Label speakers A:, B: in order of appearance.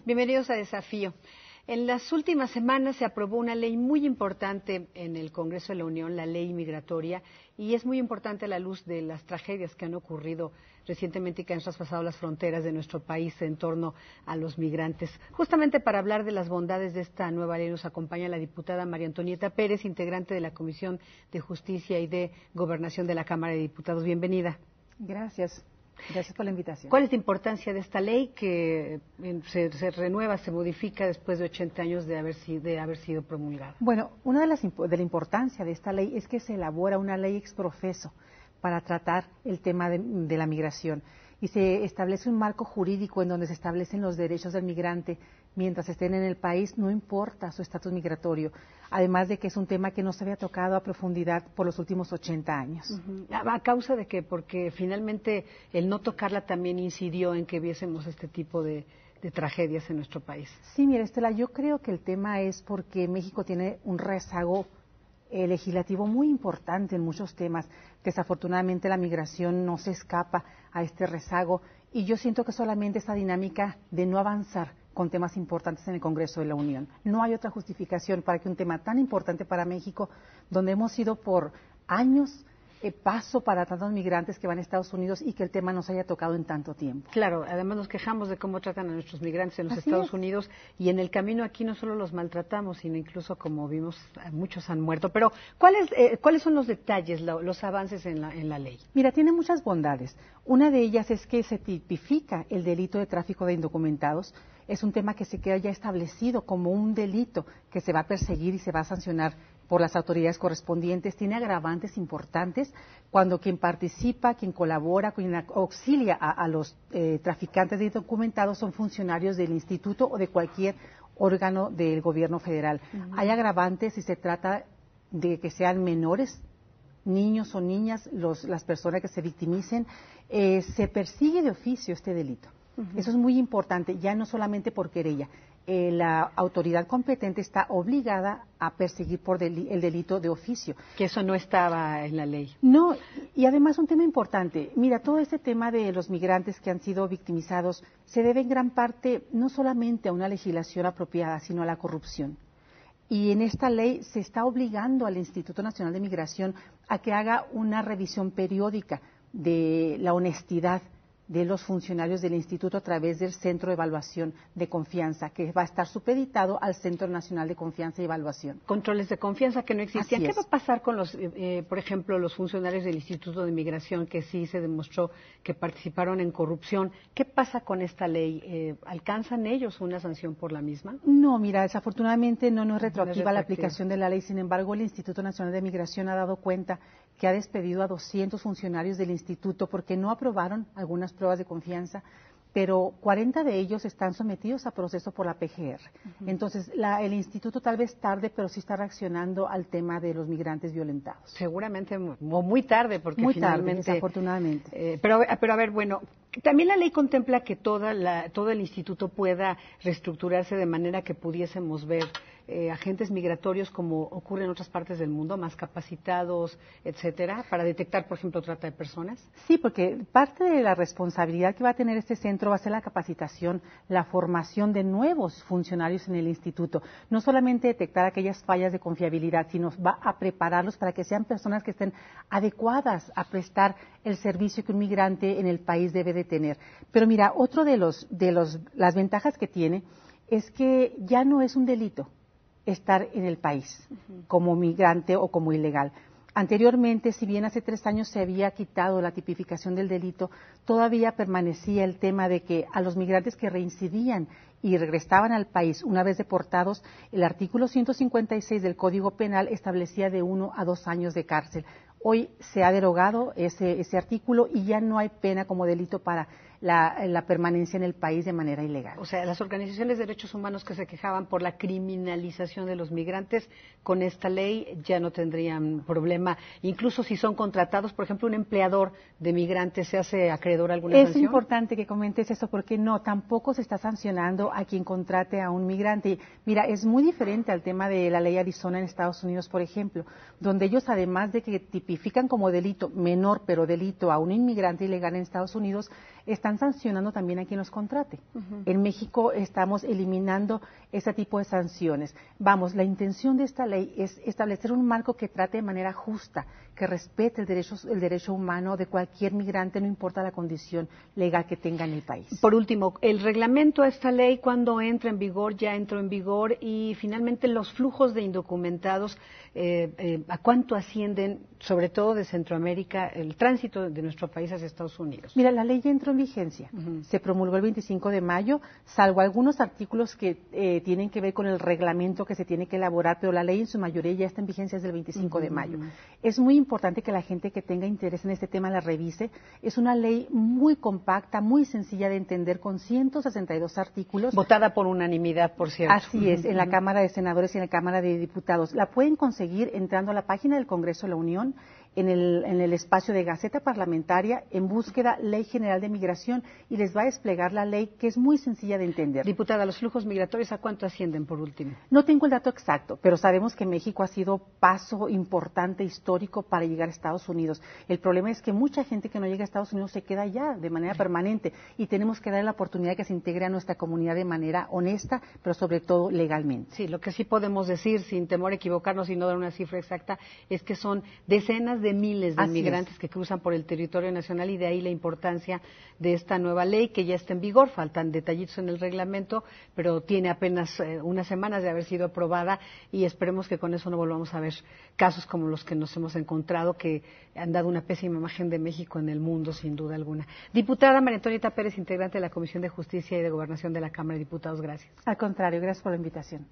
A: Bienvenidos a Desafío. En las últimas semanas se aprobó una ley muy importante en el Congreso de la Unión, la ley migratoria, y es muy importante a la luz de las tragedias que han ocurrido recientemente y que han traspasado las fronteras de nuestro país en torno a los migrantes. Justamente para hablar de las bondades de esta nueva ley nos acompaña la diputada María Antonieta Pérez, integrante de la Comisión de Justicia y de Gobernación de la Cámara de Diputados. Bienvenida.
B: Gracias. Gracias por la invitación.
A: ¿Cuál es la importancia de esta ley que se renueva, se modifica después de 80 años de haber sido promulgada?
B: Bueno, una de la importancia de esta ley es que se elabora una ley ex profeso para tratar el tema de la migración y se establece un marco jurídico en donde se establecen los derechos del migrante mientras estén en el país, no importa su estatus migratorio, además de que es un tema que no se había tocado a profundidad por los últimos 80 años.
A: ¿A causa de qué? Porque finalmente el no tocarla también incidió en que viésemos este tipo de tragedias en nuestro país.
B: Sí, mira, Estela, yo creo que el tema es porque México tiene un rezago legislativo muy importante en muchos temas. Desafortunadamente la migración no se escapa a este rezago y yo siento que solamente esta dinámica de no avanzar con temas importantes en el Congreso de la Unión. No hay otra justificación para que un tema tan importante para México, donde hemos sido por años paso para tantos migrantes que van a Estados Unidos y que el tema nos haya tocado en tanto tiempo.
A: Claro, además nos quejamos de cómo tratan a nuestros migrantes en los Estados Unidos y en el camino aquí no solo los maltratamos, sino incluso, como vimos, muchos han muerto. Pero, ¿cuáles son los detalles, los avances en la ley?
B: Mira, tiene muchas bondades. Una de ellas es que se tipifica el delito de tráfico de indocumentados. Es un tema que se queda ya establecido como un delito que se va a perseguir y se va a sancionar por las autoridades correspondientes. Tiene agravantes importantes cuando quien participa, quien colabora, quien auxilia a los traficantes de indocumentados son funcionarios del instituto o de cualquier órgano del gobierno federal. Hay agravantes si se trata de que sean menores, niños o niñas, las personas que se victimicen. Se persigue de oficio este delito. Eso es muy importante, ya no solamente por querella. La autoridad competente está obligada a perseguir por el delito de oficio.
A: Que eso no estaba en la ley.
B: No, y además un tema importante. Mira, todo este tema de los migrantes que han sido victimizados se debe en gran parte no solamente a una legislación apropiada, sino a la corrupción. Y en esta ley se está obligando al Instituto Nacional de Migración a que haga una revisión periódica de la honestidad de los funcionarios del instituto a través del Centro de Evaluación de Confianza, que va a estar supeditado al Centro Nacional de Confianza y Evaluación.
A: Controles de confianza que no existían.
B: Así
A: ¿Qué va a pasar con por ejemplo, los funcionarios del Instituto de Migración que sí se demostró que participaron en corrupción? ¿Qué pasa con esta ley? ¿Alcanzan ellos una sanción por la misma?
B: No, mira, desafortunadamente no es retroactiva la aplicación de la ley. Sin embargo, el Instituto Nacional de Migración ha dado cuenta que ha despedido a 200 funcionarios del instituto porque no aprobaron algunas pruebas de confianza, pero 40 de ellos están sometidos a proceso por la PGR. Entonces, el instituto tal vez tarde, pero sí está reaccionando al tema de los migrantes violentados.
A: Seguramente muy tarde, porque
B: muy
A: finalmente...
B: tarde, desafortunadamente.
A: Pero a ver, bueno, también la ley contempla que todo el instituto pueda reestructurarse de manera que pudiésemos ver agentes migratorios como ocurre en otras partes del mundo, más capacitados, etcétera, para detectar, por ejemplo, trata de personas.
B: Sí, porque parte de la responsabilidad que va a tener este centro va a ser la capacitación, la formación de nuevos funcionarios en el instituto. No solamente detectar aquellas fallas de confiabilidad, sino va a prepararlos para que sean personas que estén adecuadas a prestar el servicio que un migrante en el país debe de tener. Pero mira, otro de las ventajas que tiene es que ya no es un delito estar en el país como migrante o como ilegal. Anteriormente, si bien hace 3 años se había quitado la tipificación del delito, todavía permanecía el tema de que a los migrantes que reincidían y regresaban al país una vez deportados, el artículo 156 del Código Penal establecía de 1 a 2 años de cárcel. Hoy se ha derogado ese artículo y ya no hay pena como delito para la permanencia en el país de manera ilegal.
A: O sea, las organizaciones de derechos humanos que se quejaban por la criminalización de los migrantes, con esta ley ya no tendrían problema. Incluso si son contratados, por ejemplo, un empleador de migrantes, ¿se hace acreedor a alguna sanción?
B: Es importante que comentes eso porque no, tampoco se está sancionando a quien contrate a un migrante. Mira, es muy diferente al tema de la ley Arizona en Estados Unidos, por ejemplo, donde ellos, además de que tipifican como delito menor, pero delito a un inmigrante ilegal en Estados Unidos, están sancionando también a quien los contrate. En México estamos eliminando ese tipo de sanciones. Vamos, la intención de esta ley es establecer un marco que trate de manera justa, que respete el derecho humano de cualquier migrante, no importa la condición legal que tenga en el país.
A: Por último, el reglamento a esta ley, ¿cuándo entra en vigor? Ya entró en vigor, y finalmente los flujos de indocumentados, ¿a cuánto ascienden, sobre todo de Centroamérica, el tránsito de nuestro país hacia Estados Unidos?
B: Mira, la ley ya entró en vigencia. Se promulgó el 25 de mayo, salvo algunos artículos que tienen que ver con el reglamento que se tiene que elaborar, pero la ley en su mayoría ya está en vigencia desde el 25 de mayo. Es muy importante que la gente que tenga interés en este tema la revise. Es una ley muy compacta, muy sencilla de entender, con 162 artículos.
A: Votada por unanimidad, por cierto.
B: Así es, en la Cámara de Senadores y en la Cámara de Diputados. La pueden conseguir entrando a la página del Congreso de la Unión, en el espacio de Gaceta Parlamentaria, en búsqueda Ley General de Migración, y les va a desplegar la ley, que es muy sencilla de entender.
A: Diputada, ¿los flujos migratorios a cuánto ascienden, por último?
B: No tengo el dato exacto, pero sabemos que México ha sido paso importante, histórico, para llegar a Estados Unidos. El problema es que mucha gente que no llega a Estados Unidos se queda allá de manera permanente, y tenemos que dar la oportunidad de que se integre a nuestra comunidad de manera honesta, pero sobre todo legalmente.
A: Sí, lo que sí podemos decir, sin temor a equivocarnos y no dar una cifra exacta, es que son decenas de miles de inmigrantes que cruzan por el territorio nacional, y de ahí la importancia de esta nueva ley que ya está en vigor. Faltan detallitos en el reglamento, pero tiene apenas unas semanas de haber sido aprobada, y esperemos que con eso no volvamos a ver casos como los que nos hemos encontrado, que han dado una pésima imagen de México en el mundo, sin duda alguna. Diputada María Antonieta Pérez, integrante de la Comisión de Justicia y de Gobernación de la Cámara de Diputados, gracias.
B: Al contrario, gracias por la invitación.